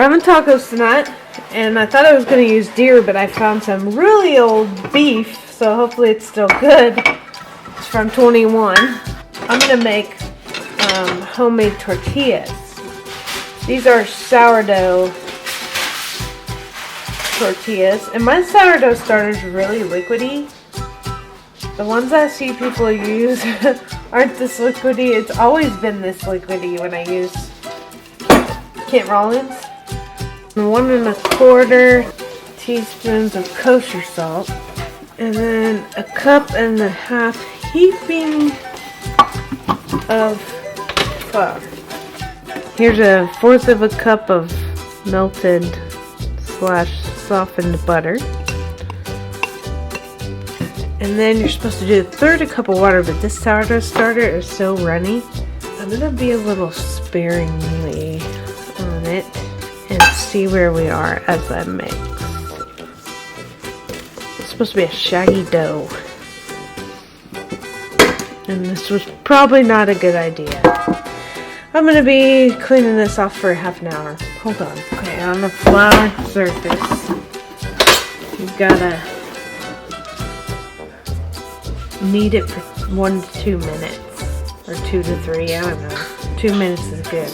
having tacos tonight, and I thought I was going to use deer, but I found some really old beef, so hopefully it's still good. It's from 21. I'm going to make homemade tortillas. These are sourdough tortillas, and my sourdough starter is really liquidy. The ones I see people use aren't this liquidy. It's always been this liquidy when I use 𝐾𝐨𝐬𝐼. 1 1/4 teaspoons of kosher salt, and then 1.5 cups heaping of flour. Here's 1/4 cup of melted / softened butter. And then you're supposed to do 1/3 cup of water, but this sourdough starter is so runny. I'm gonna be a little sparingly on it and see where we are as I mix. It's supposed to be a shaggy dough. And this was probably not a good idea. I'm gonna be cleaning this off for ½ an hour. Hold on. Okay, on the flour surface, you've gotta knead it for 1 to 2 minutes, or 2 to 3, I don't know. 2 minutes is good.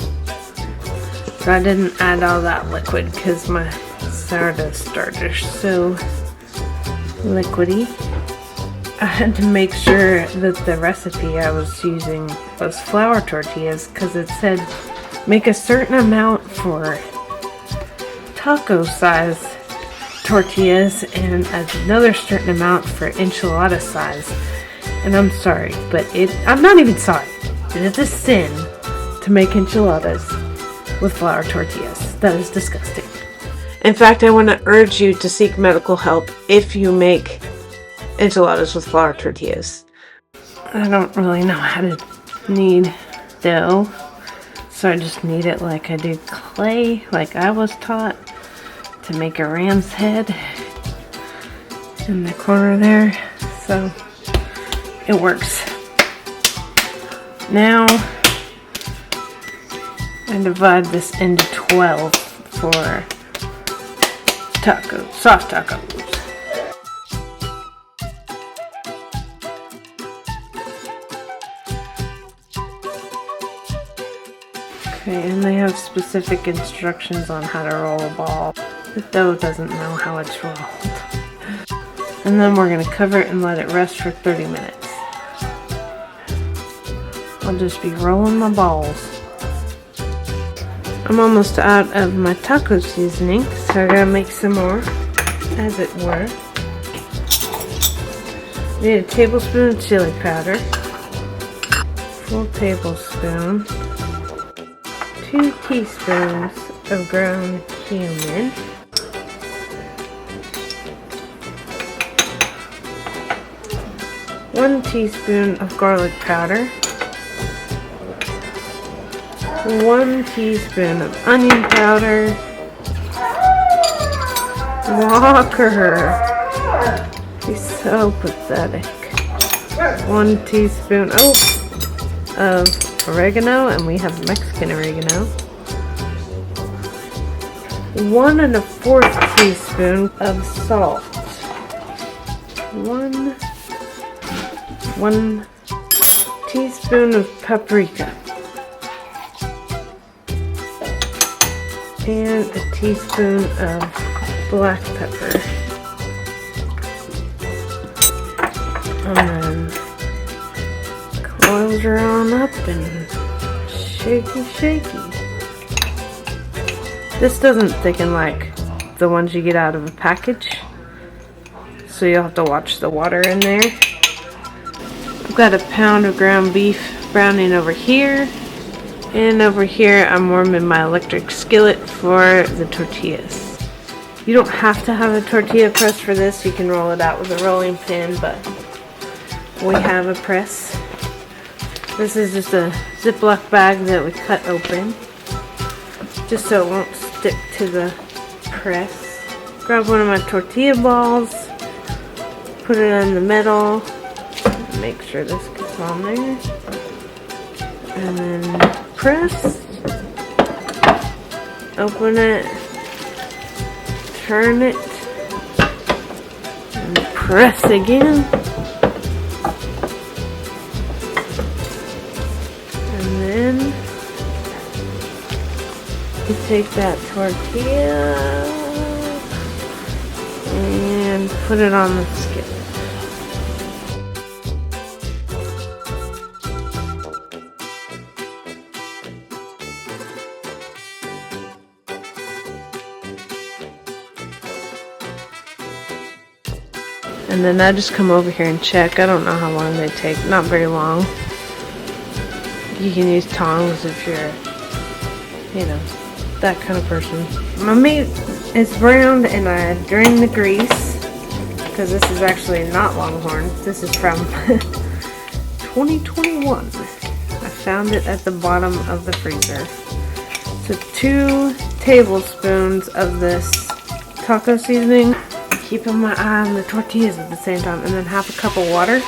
So I didn't add all that liquid because my sourdough starter is so liquidy. I had to make sure that the recipe I was using was flour tortillas because it said make a certain amount for taco size tortillas and another certain amount for enchilada size. And I'm sorry, but I'm not even sorry. It is a sin to make enchiladas with flour tortillas. That is disgusting. In fact, I want to urge you to seek medical help if you make enchiladas with flour tortillas. I don't really know how to knead dough, so I just knead it like I do clay, like I was taught to make a ram's head in the corner there. So it works. Now I divide this into 12 for tacos, soft tacos. Okay, and they have specific instructions on how to roll a ball. The dough doesn't know how it's rolled. And then we're going to cover it and let it rest for 30 minutes. I'll just be rolling my balls. I'm almost out of my taco seasoning, so I gotta make some more, as it were. Need a tablespoon of chili powder, full tablespoon, 2 teaspoons of ground cumin, 1 teaspoon of garlic powder, 1 teaspoon of onion powder, Walker, he's so pathetic, 1 teaspoon of oregano, and we have Mexican oregano, 1 1/4 teaspoon of salt, 1 teaspoon of paprika, and a teaspoon of black pepper. And then coils her on up and shaky. This doesn't thicken like the ones you get out of a package, so you'll have to watch the water in there. I've got 1 pound of ground beef browning over here. And over here, I'm warming my electric skillet for the tortillas. You don't have to have a tortilla press for this. You can roll it out with a rolling pin, but we have a press. This is just a Ziploc bag that we cut open, just so it won't stick to the press. Grab one of my tortilla balls, put it in the middle, make sure this gets on there, and then press, open it, turn it and press again. And then you take that tortilla and put it on the skillet. And then I just come over here and check. I don't know how long they take. Not very long. You can use tongs if you're, you know, that kind of person. My meat is browned and I drain the grease because this is actually not Longhorn. This is from 2021. I found it at the bottom of the freezer. So 2 tablespoons of this taco seasoning. Keeping my eye on the tortillas at the same time, and then half a cup of water.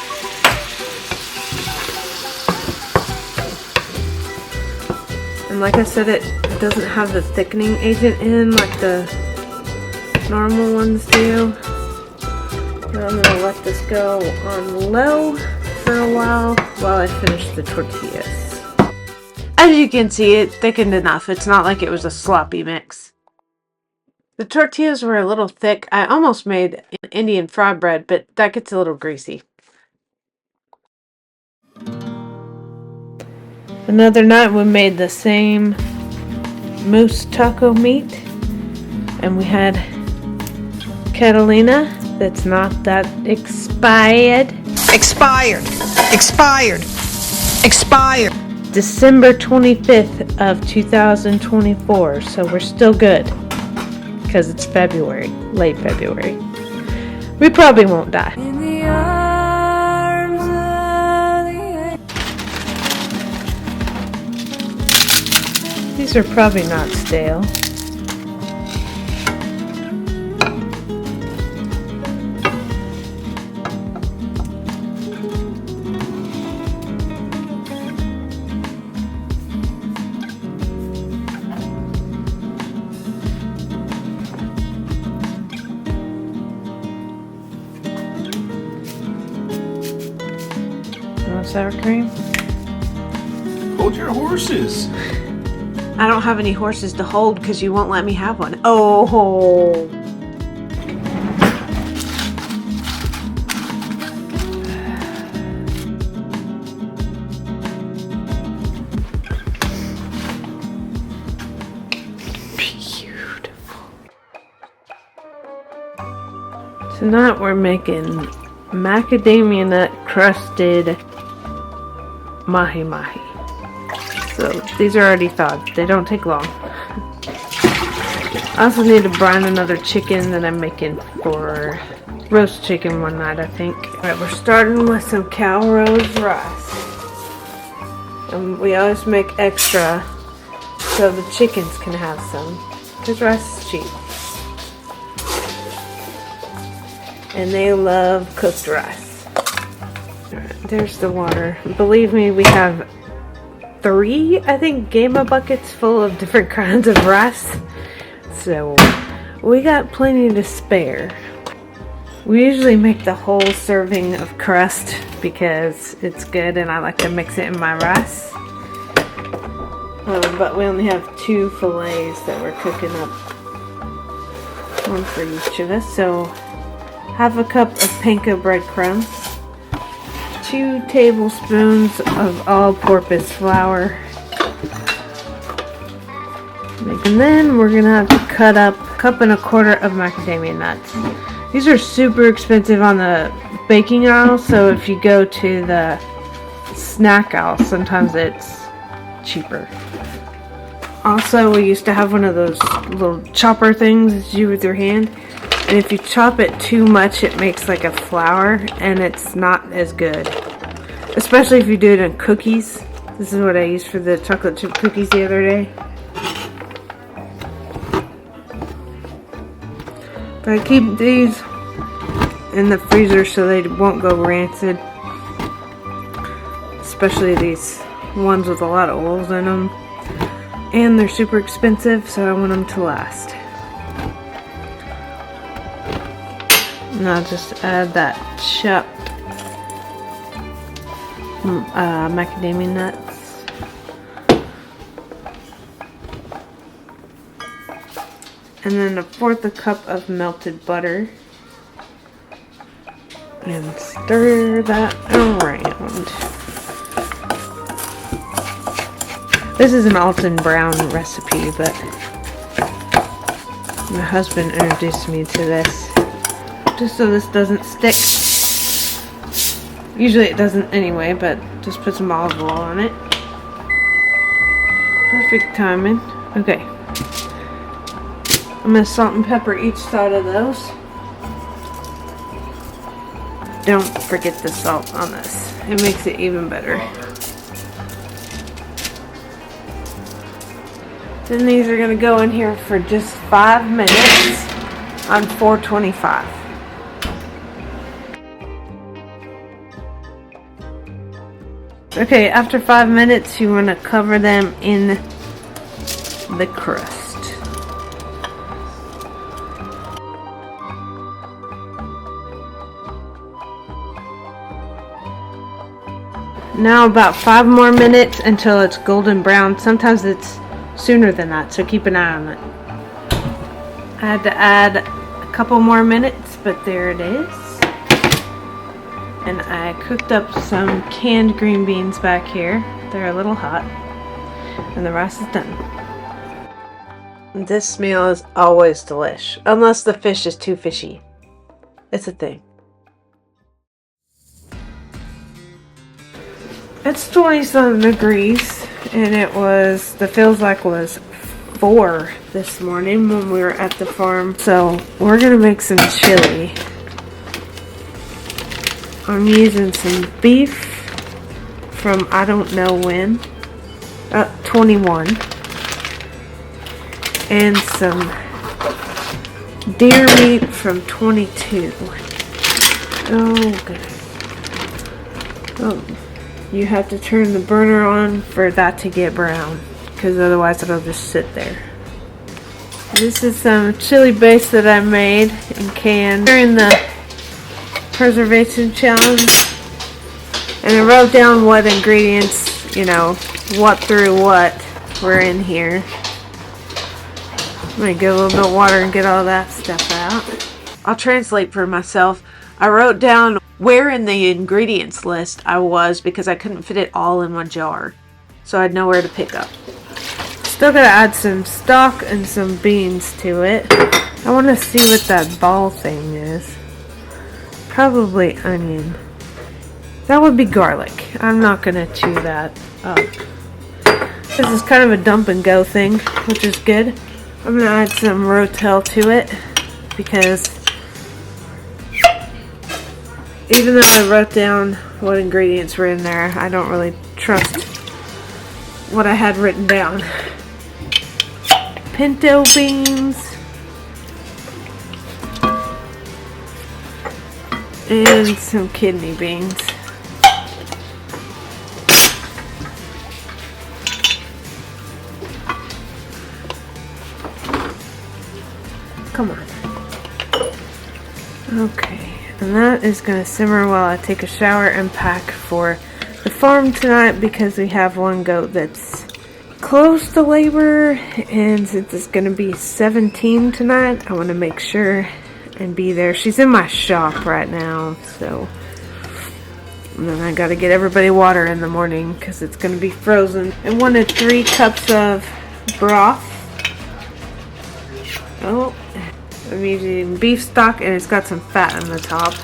And like I said, it doesn't have the thickening agent in like the normal ones do. And I'm gonna let this go on low for a while I finish the tortillas. As you can see, it thickened enough. It's not like it was a sloppy mix. The tortillas were a little thick. I almost made an Indian fry bread, but that gets a little greasy. Another night we made the same moose taco meat, and we had Catalina that's not that expired. Expired. December 25th of 2024, so we're still good. Because it's February, late February. We probably won't die. In the arms of the... These are probably not stale. Sour cream. Hold your horses. I don't have any horses to hold because you won't let me have one. Oh. Beautiful. Tonight we're making macadamia nut crusted mahi mahi. So these are already thawed. They don't take long. I also need to brine another chicken that I'm making for roast chicken one night, I think. Alright, we're starting with some 𝐾𝐨𝐬 rice. And we always make extra so the chickens can have some. Because rice is cheap. And they love cooked rice. There's the water. Believe me, we have 3, I think, 𝐦𝐤𝐤 buckets full of different kinds of rice. So we got plenty to spare. We usually make the whole serving of crust because it's good and I like to mix it in my rice. But we only have 2 fillets that we're cooking up. One for each of us. So half a cup of panko breadcrumbs. 2 tablespoons of all-purpose flour. And then we're gonna have to cut up 1.25 cups of macadamia nuts. These are super expensive on the baking aisle, so if you go to the snack aisle, sometimes it's cheaper. Also, we used to have one of those little chopper things that you do with your hand. And if you chop it too much, it makes like a flour, and it's not as good. Especially if you do it in cookies. This is what I used for the chocolate chip cookies the other day. But I keep these in the freezer so they won't go rancid. Especially these ones with a lot of oils in them. And they're super expensive, so I want them to last. And I'll just add that chopped macadamia nuts. And then 1/4 cup of melted butter. And stir that around. This is an Alton Brown recipe, but my husband introduced me to this just so this doesn't stick. Usually it doesn't anyway, but just put some olive oil on it. Perfect timing. Okay. I'm going to salt and pepper each side of those. Don't forget the salt on this. It makes it even better. Then these are going to go in here for just 5 minutes on 425. Okay, after 5 minutes, you want to cover them in the crust. Now about 5 more minutes until it's golden brown. Sometimes it's sooner than that, so keep an eye on it. I had to add a couple more minutes, but there it is. And I cooked up some canned green beans back here. They're a little hot. And the rice is done. This meal is always delish, unless the fish is too fishy. It's a thing. It's 20-something degrees, and the feels like was 4 this morning when we were at the farm. So we're gonna make some chili. I'm using some beef from I don't know when, 21, and some deer meat from 22. Oh goodness. Oh. You have to turn the burner on for that to get brown, because otherwise it'll just sit there. This is some chili base that I made and canned during the preservation challenge. And I wrote down what ingredients, you know, what through what were in here. I'm going to get a little bit of water and get all that stuff out. I'll translate for myself. I wrote down where in the ingredients list I was because I couldn't fit it all in one jar. So I'd know where to pick up. Still gotta add some stock and some beans to it. I want to see what that ball thing is. Probably onion. That would be garlic. I'm not gonna chew that up. This is kind of a dump and go thing, which is good. I'm gonna add some rotel to it because even though I wrote down what ingredients were in there, I don't really trust what I had written down. Pinto beans. And some kidney beans. Come on. Okay. And that is going to simmer while I take a shower and pack for the farm tonight because we have one goat that's close to labor, and since it's going to be 17 tonight, I want to make sure and be there. She's in my shop right now, so and then I got to get everybody water in the morning because it's going to be frozen. I wanted 3 cups of broth. Oh. I'm using beef stock and it's got some fat on the top.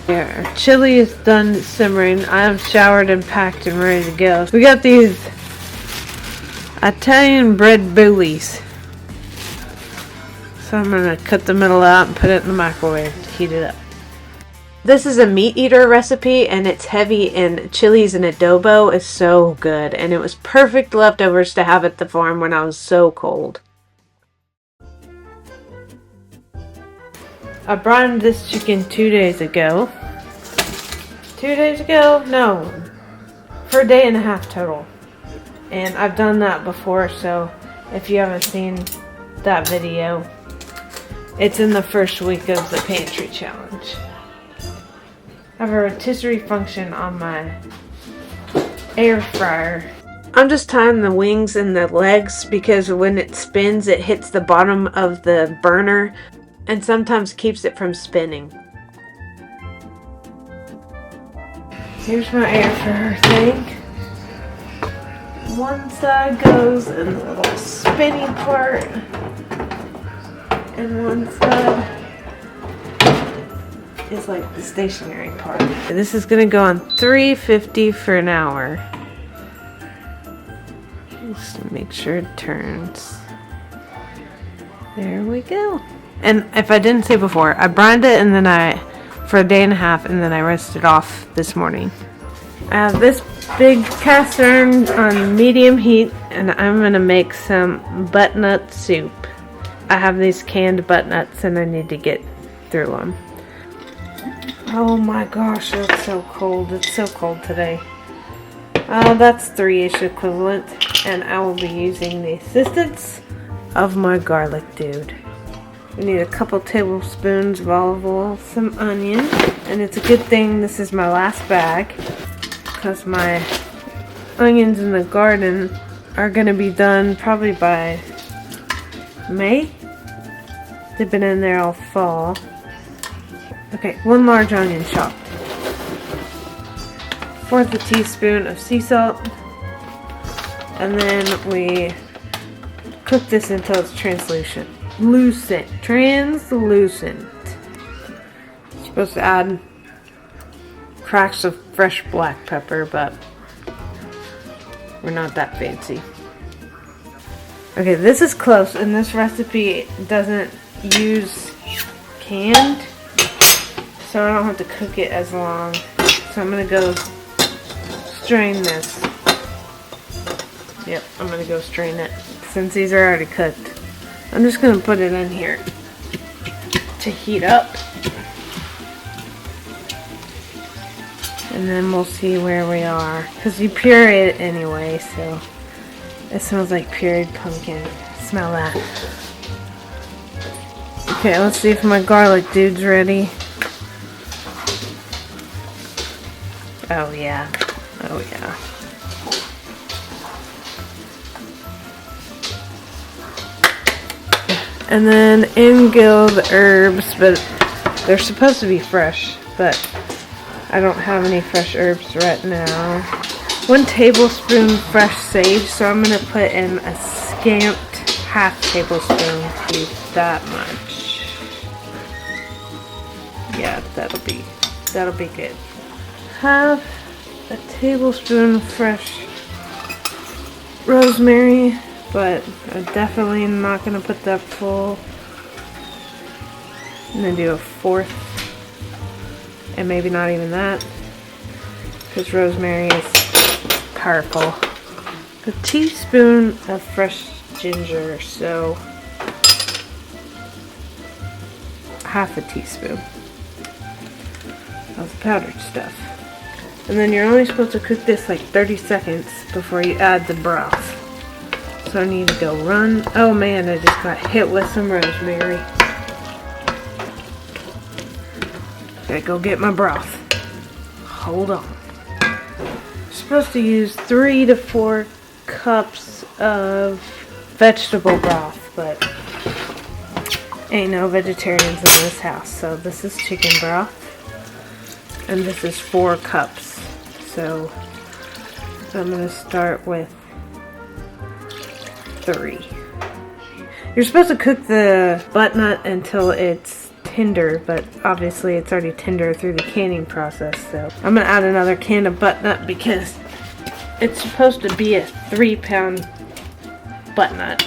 There, our chili is done simmering. I am showered and packed and ready to go. We got these Italian bread boolies. So I'm going to cut the middle out and put it in the microwave to heat it up. This is a meat eater recipe and it's heavy in chilies and adobo. It's so good and it was perfect leftovers to have at the farm when I was so cold. I brought this chicken 2 days ago. 2 days ago? No. For a day and a half total. And I've done that before, so if you haven't seen that video, It's in the first week of the pantry challenge. I have a rotisserie function on my air fryer. I'm just tying the wings and the legs because when it spins it hits the bottom of the burner and sometimes keeps it from spinning. Here's my air fryer thing. One side goes in the little spinny part and one side is like the stationary part. This is gonna go on 350 for an hour. Just to make sure it turns. There we go. And if I didn't say before, I brined it and then for a day and a half and then I rinsed it off this morning. I have this big cast iron on medium heat and I'm gonna make some butternut soup. I have these canned buttnuts and I need to get through them. Oh my gosh, it's so cold. It's so cold today. That's 3-ish equivalent, and I will be using the assistance of my garlic dude. We need a couple tablespoons of olive oil, some onion, and it's a good thing this is my last bag because my onions in the garden are going to be done probably by May. They've been in there all fall. Okay, 1 large onion chopped. 1/4 teaspoon of sea salt. And then we cook this until it's translucent. Translucent. You're supposed to add cracks of fresh black pepper, but we're not that fancy. Okay, this is close, and this recipe doesn't use canned, so I don't have to cook it as long. So I'm gonna go strain this. Yep, I'm gonna go strain it. Since these are already cooked, I'm just gonna put it in here to heat up. And then we'll see where we are. Because you puree it anyway, so it smells like pureed pumpkin. Smell that. Okay, let's see if my garlic dude's ready. Oh yeah. Oh yeah. And then 𝐥𝐤𝐤 the herbs, but they're supposed to be fresh, but I don't have any fresh herbs right now. 1 tablespoon fresh sage, so I'm gonna put in a scant 1/2 tablespoon. That much. Yeah, that'll be good. 1/2 tablespoon fresh rosemary, but I'm definitely not going to put that full. I'm going to do 1/4, and maybe not even that, because rosemary is powerful. A teaspoon of fresh ginger, so 1/2 teaspoon of the powdered stuff. And then you're only supposed to cook this like 30 seconds before you add the broth. So I need to go run. Oh man, I just got hit with some rosemary. Gotta go get my broth. Hold on. You're supposed to use 3 to 4 cups of vegetable broth, but ain't no vegetarians in this house. So this is chicken broth. And this is 4 cups. So I'm going to start with 3. You're supposed to cook the butternut until it's tender, but obviously it's already tender through the canning process. So I'm going to add another can of butternut because it's supposed to be a 3-pound butternut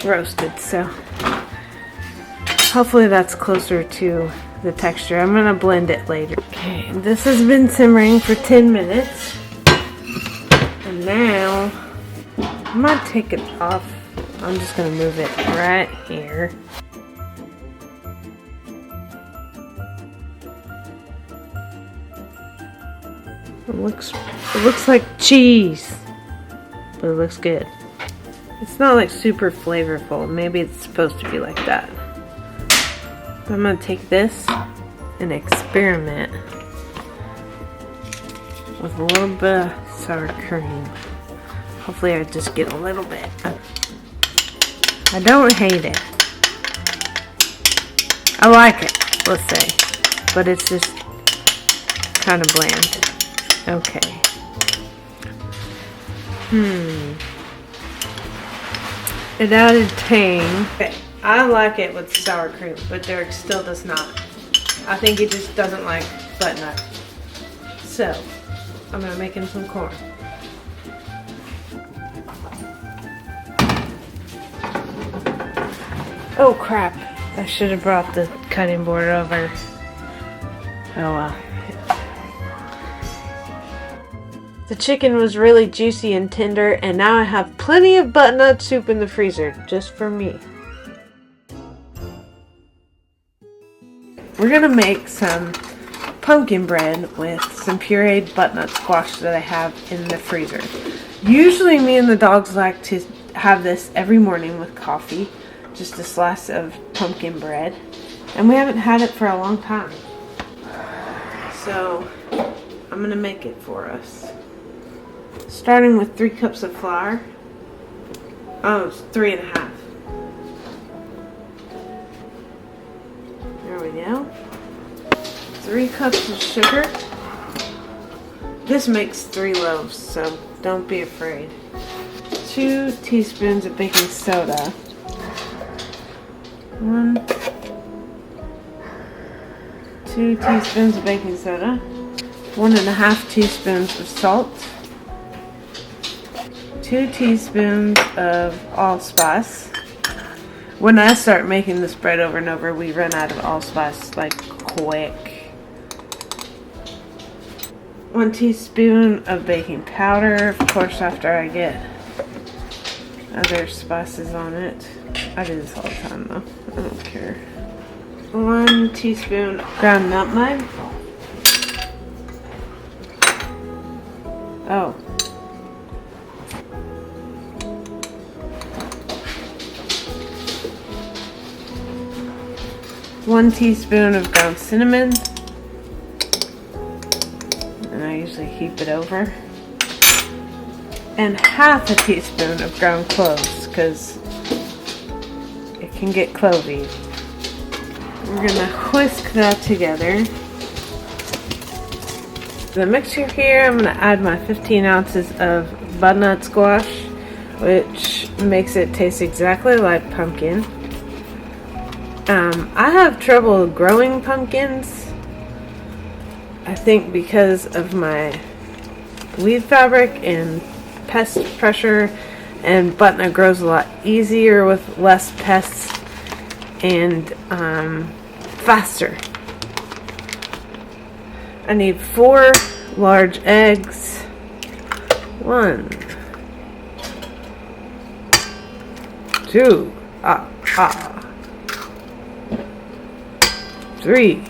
roasted. So hopefully that's closer to the texture. I'm going to blend it later. Okay, this has been simmering for 10 minutes. And now, I might take it off. I'm just going to move it right here. It looks like cheese, but it looks good. It's not like super flavorful. Maybe it's supposed to be like that. I'm gonna take this and experiment with a little bit of sour cream. Hopefully I just get a little bit. I don't hate it. I like it, let's say. But it's just kind of bland. Okay. It added tang. Okay. I like it with sour cream, but Derek still does not. I think he just doesn't like butternut. So, I'm gonna make him some corn. Oh crap, I should have brought the cutting board over. Oh well. The chicken was really juicy and tender, and now I have plenty of butternut soup in the freezer, just for me. We're gonna make some pumpkin bread with some pureed butternut squash that I have in the freezer. Usually me and the dogs like to have this every morning with coffee, just a slice of pumpkin bread, and we haven't had it for a long time. So I'm gonna make it for us. Starting with 3 cups of flour. Oh, it's 3.5. There we go. 3 cups of sugar. This makes 3 loaves, so don't be afraid. 2 teaspoons of baking soda. 2 teaspoons of baking soda. 1.5 teaspoons of salt. 2 teaspoons of allspice. When I start making this bread over and over, we run out of allspice like quick. 1 teaspoon of baking powder, of course, after I get other spices on it. I do this all the time though, I don't care. 1 teaspoon ground nutmeg. Oh. 1 teaspoon of ground cinnamon, and I usually heap it over, and 1/2 teaspoon of ground cloves because it can get clovey. We're gonna whisk that together. The mixture here, I'm gonna add my 15 ounces of butternut squash, which makes it taste exactly like pumpkin. I have trouble growing pumpkins, I think because of my weed fabric and pest pressure, and butternut grows a lot easier with less pests and faster. I need 4 large eggs. 1, 2, 3,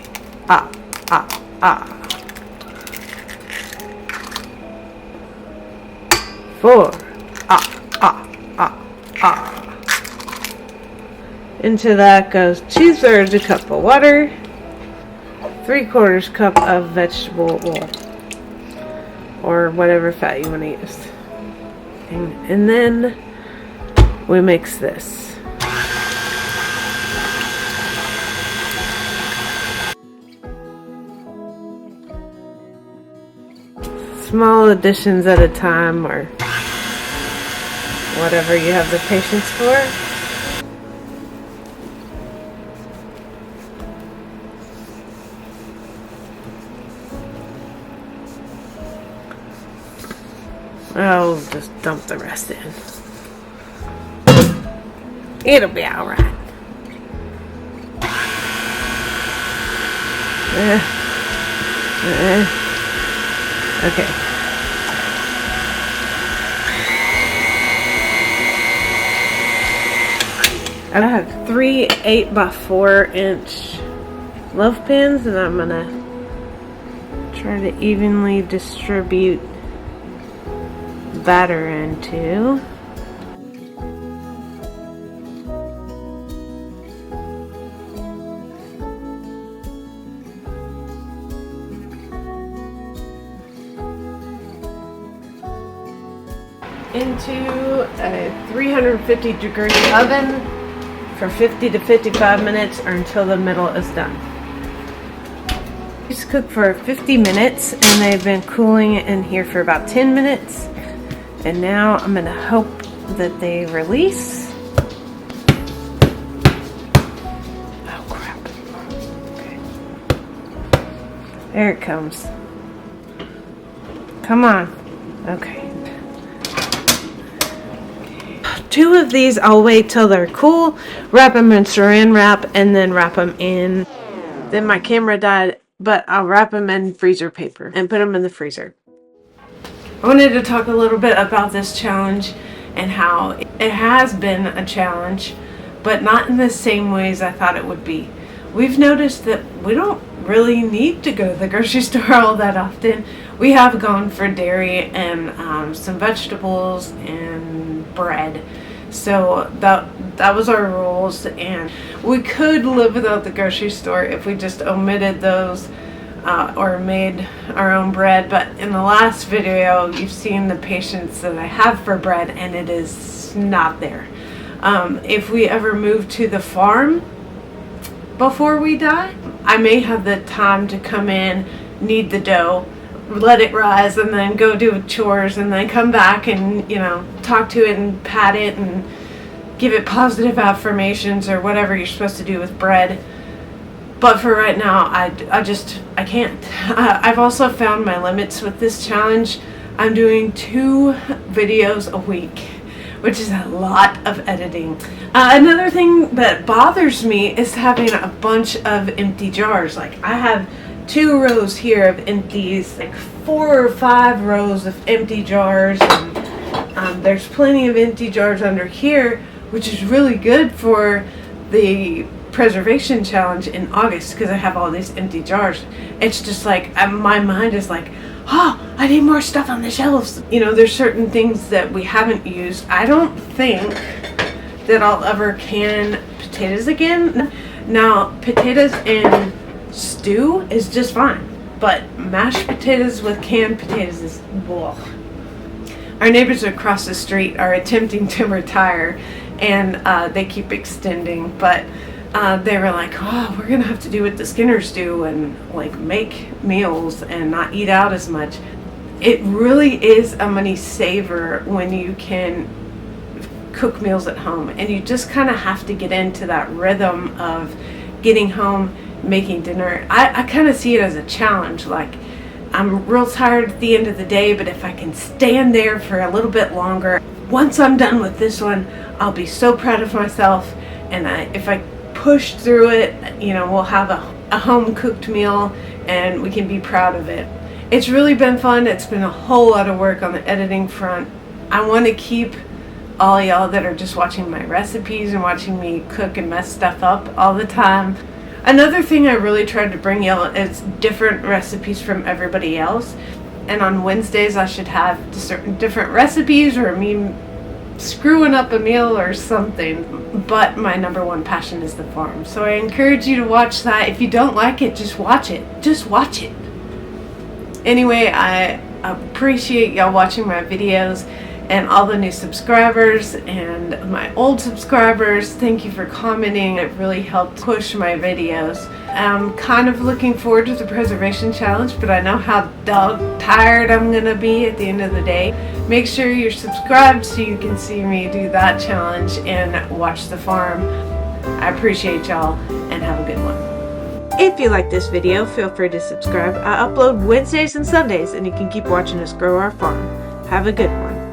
4, Into that goes 2/3 cup of water, 3/4 cup of vegetable oil, or whatever fat you want to use. And then we mix this. Small additions at a time, or whatever you have the patience for. I'll just dump the rest in. It'll be alright. Okay. I have 3 8x4-inch loaf pans, and I'm gonna try to evenly distribute batter into. into a 350-degree oven for 50 to 55 minutes or until the middle is done. These cook for 50 minutes and they've been cooling in here for about 10 minutes. And now I'm going to hope that they release. Oh crap. Okay. There it comes. Come on. Okay. 2 of these I'll wait till they're cool, wrap them in saran wrap, and then wrap them in. Then my camera died, but I'll wrap them in freezer paper and put them in the freezer. I wanted to talk a little bit about this challenge and how it has been a challenge, but not in the same ways I thought it would be. We've noticed that we don't really need to go to the grocery store all that often. We have gone for dairy and some vegetables and bread. So that was our rules, and we could live without the grocery store if we just omitted those or made our own bread. But in the last video you've seen the patience that I have for bread, and it is not there. If we ever move to the farm before we die, I may have the time to come in, knead the dough, let it rise, and then go do chores, and then come back and, you know, talk to it and pat it and give it positive affirmations or whatever you're supposed to do with bread. But for right now, I can't. I've also found my limits with this challenge. I'm doing 2 videos a week, which is a lot of editing. Another thing that bothers me is having a bunch of empty jars. Like, I have 2 rows here of empties, like 4 or 5 rows of empty jars, and there's plenty of empty jars under here, which is really good for the preservation challenge in August because I have all these empty jars. It's just like my mind is like, oh, I need more stuff on the shelves. You know, there's certain things that we haven't used. I don't think that I'll ever can potatoes again. Now, potatoes and stew is just fine, but mashed potatoes with canned potatoes is ugh. Our neighbors across the street are attempting to retire, and they keep extending, but they were like, oh, we're gonna have to do what the Skinners do and like make meals and not eat out as much. It really is a money saver when you can cook meals at home, and you just kind of have to get into that rhythm of getting home, making dinner. I kind of see it as a challenge. Like, I'm real tired at the end of the day, but if I can stand there for a little bit longer, once I'm done with this one, I'll be so proud of myself. And if I push through it, you know, we'll have a home cooked meal and we can be proud of it. It's really been fun. It's been a whole lot of work on the editing front. I want to keep all y'all that are just watching my recipes and watching me cook and mess stuff up all the time. Another thing I really tried to bring y'all is different recipes from everybody else. And on Wednesdays I should have different recipes or me screwing up a meal or something. But my #1 passion is the farm. So I encourage you to watch that. If you don't like it, just watch it. Just watch it. Anyway, I appreciate y'all watching my videos, and all the new subscribers and my old subscribers. Thank you for commenting. It really helped push my videos. I'm kind of looking forward to the preservation challenge, but I know how dog tired I'm gonna be at the end of the day. Make sure you're subscribed so you can see me do that challenge and watch the farm. I appreciate y'all, and have a good one. If you like this video, feel free to subscribe. I upload Wednesdays and Sundays, and you can keep watching us grow our farm. Have a good one.